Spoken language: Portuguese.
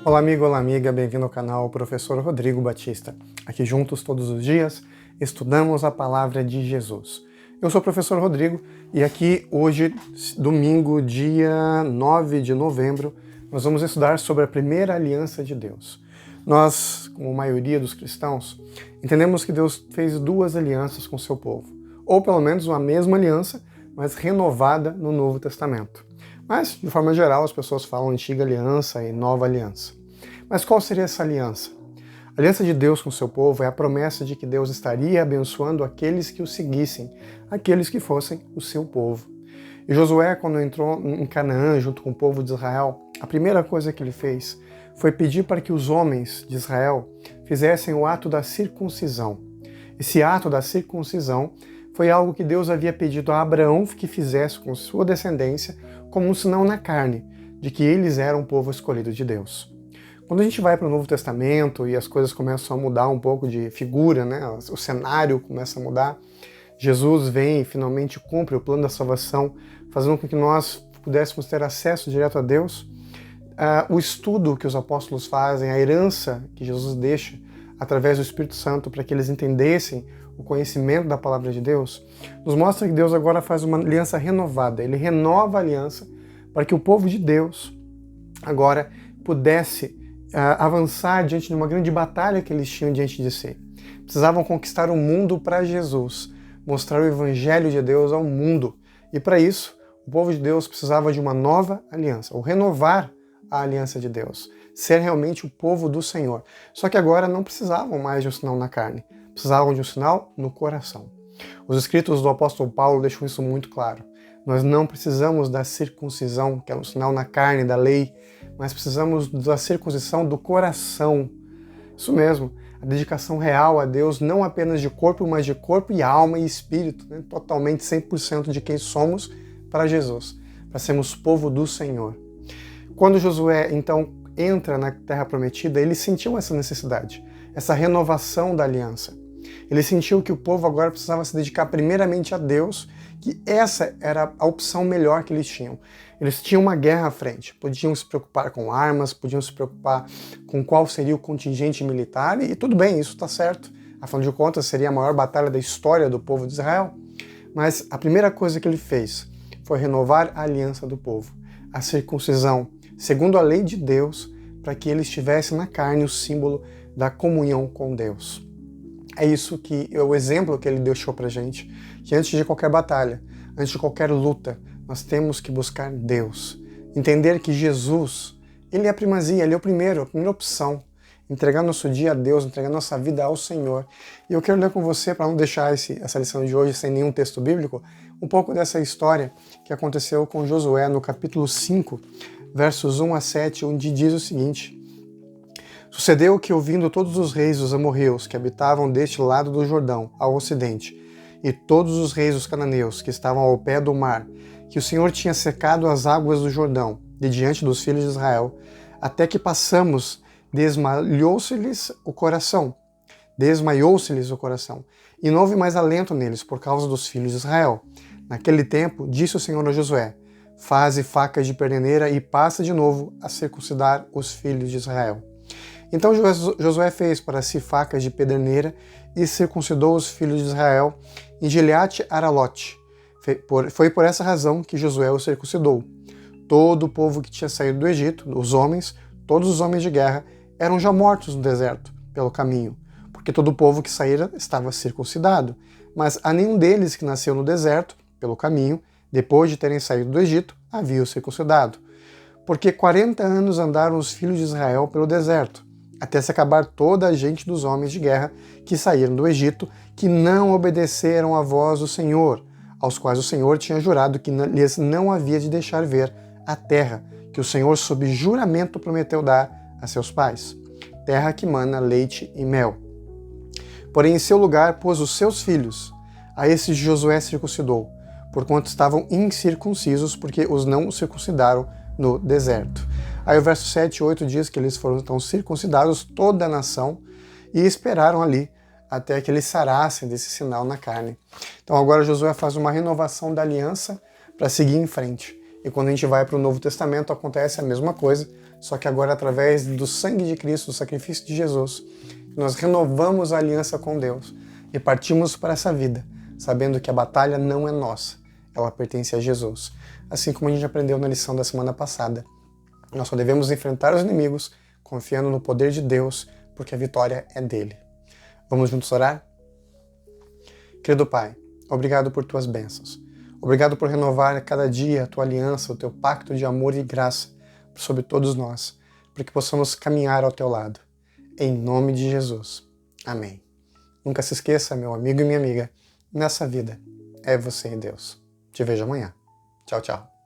Olá amigo, olá amiga, bem-vindo ao canal Professor Rodrigo Batista. Aqui juntos todos os dias estudamos a palavra de Jesus. Eu sou o Professor Rodrigo e aqui hoje, domingo, dia 9 de novembro, nós vamos estudar sobre a primeira aliança de Deus. Nós, como a maioria dos cristãos, entendemos que Deus fez duas alianças com o seu povo, ou pelo menos uma mesma aliança, mas renovada no Novo Testamento. Mas, de forma geral, as pessoas falam antiga aliança e nova aliança. Mas qual seria essa aliança? A aliança de Deus com o seu povo é a promessa de que Deus estaria abençoando aqueles que o seguissem, aqueles que fossem o seu povo. E Josué, quando entrou em Canaã junto com o povo de Israel, a primeira coisa que ele fez foi pedir para que os homens de Israel fizessem o ato da circuncisão. Esse ato da circuncisão foi algo que Deus havia pedido a Abraão que fizesse com sua descendência como um sinal na carne de que eles eram o povo escolhido de Deus. Quando a gente vai para o Novo Testamento e as coisas começam a mudar um pouco de figura, né? O cenário começa a mudar, Jesus vem e finalmente cumpre o plano da salvação, fazendo com que nós pudéssemos ter acesso direto a Deus. O estudo que os apóstolos fazem, a herança que Jesus deixa através do Espírito Santo para que eles entendessem o conhecimento da palavra de Deus, nos mostra que Deus agora faz uma aliança renovada. Ele renova a aliança para que o povo de Deus agora pudesse avançar diante de uma grande batalha que eles tinham diante de si. Precisavam conquistar o mundo para Jesus, mostrar o Evangelho de Deus ao mundo. E para isso, o povo de Deus precisava de uma nova aliança, ou renovar a aliança de Deus, ser realmente o povo do Senhor. Só que agora não precisavam mais de um sinal na carne, precisavam de um sinal no coração. Os escritos do apóstolo Paulo deixam isso muito claro. Nós não precisamos da circuncisão, que é um sinal na carne da lei, mas precisamos da circuncisão do coração. Isso mesmo, a dedicação real a Deus, não apenas de corpo, mas de corpo e alma e espírito, né? Totalmente 100% de quem somos para Jesus, para sermos povo do Senhor. Quando Josué, então, entra na Terra Prometida, ele sentiu essa necessidade, essa renovação da aliança. Ele sentiu que o povo agora precisava se dedicar primeiramente a Deus, que essa era a opção melhor que eles tinham. Eles tinham uma guerra à frente, podiam se preocupar com armas, podiam se preocupar com qual seria o contingente militar, e tudo bem, isso está certo. Afinal de contas, seria a maior batalha da história do povo de Israel. Mas a primeira coisa que ele fez foi renovar a aliança do povo, a circuncisão, segundo a lei de Deus, para que eles tivessem na carne o símbolo da comunhão com Deus. É isso que é o exemplo que ele deixou pra gente, que antes de qualquer batalha, antes de qualquer luta, nós temos que buscar Deus. Entender que Jesus, ele é a primazia, ele é a primeira opção. Entregar nosso dia a Deus, entregar nossa vida ao Senhor. E eu quero ler com você, para não deixar essa lição de hoje sem nenhum texto bíblico, um pouco dessa história que aconteceu com Josué no capítulo 5, versos 1 a 7, onde diz o seguinte: Sucedeu que, ouvindo todos os reis dos amorreus que habitavam deste lado do Jordão, ao ocidente, e todos os reis dos cananeus que estavam ao pé do mar, que o Senhor tinha secado as águas do Jordão, de diante dos filhos de Israel, até que passamos, desmaiou-se-lhes o coração, e não houve mais alento neles por causa dos filhos de Israel. Naquele tempo, disse o Senhor a Josué: Faze facas de perneira e passa de novo a circuncidar os filhos de Israel. Então Josué fez para si facas de pederneira e circuncidou os filhos de Israel em Gileade Aralote. Foi por essa razão que Josué os circuncidou. Todo o povo que tinha saído do Egito, os homens, todos os homens de guerra, eram já mortos no deserto, pelo caminho, porque todo o povo que saíra estava circuncidado. Mas a nenhum deles que nasceu no deserto, pelo caminho, depois de terem saído do Egito, havia o circuncidado. Porque 40 anos andaram os filhos de Israel pelo deserto, até se acabar toda a gente dos homens de guerra que saíram do Egito, que não obedeceram à voz do Senhor, aos quais o Senhor tinha jurado que lhes não havia de deixar ver a terra, que o Senhor sob juramento prometeu dar a seus pais, terra que mana leite e mel. Porém, em seu lugar pôs os seus filhos, a esses Josué circuncidou, porquanto estavam incircuncisos, porque os não circuncidaram no deserto. Aí o verso 7 e 8 diz que eles foram então circuncidados, toda a nação, e esperaram ali até que eles sarassem desse sinal na carne. Então agora Josué faz uma renovação da aliança para seguir em frente. E quando a gente vai para o Novo Testamento acontece a mesma coisa, só que agora através do sangue de Cristo, do sacrifício de Jesus, nós renovamos a aliança com Deus e partimos para essa vida, sabendo que a batalha não é nossa, ela pertence a Jesus. Assim como a gente aprendeu na lição da semana passada, nós só devemos enfrentar os inimigos confiando no poder de Deus, porque a vitória é dele. Vamos juntos orar? Querido Pai, obrigado por tuas bênçãos. Obrigado por renovar a cada dia a tua aliança, o teu pacto de amor e graça sobre todos nós, para que possamos caminhar ao teu lado. Em nome de Jesus. Amém. Nunca se esqueça, meu amigo e minha amiga, nessa vida é você e Deus. Te vejo amanhã. Tchau, tchau.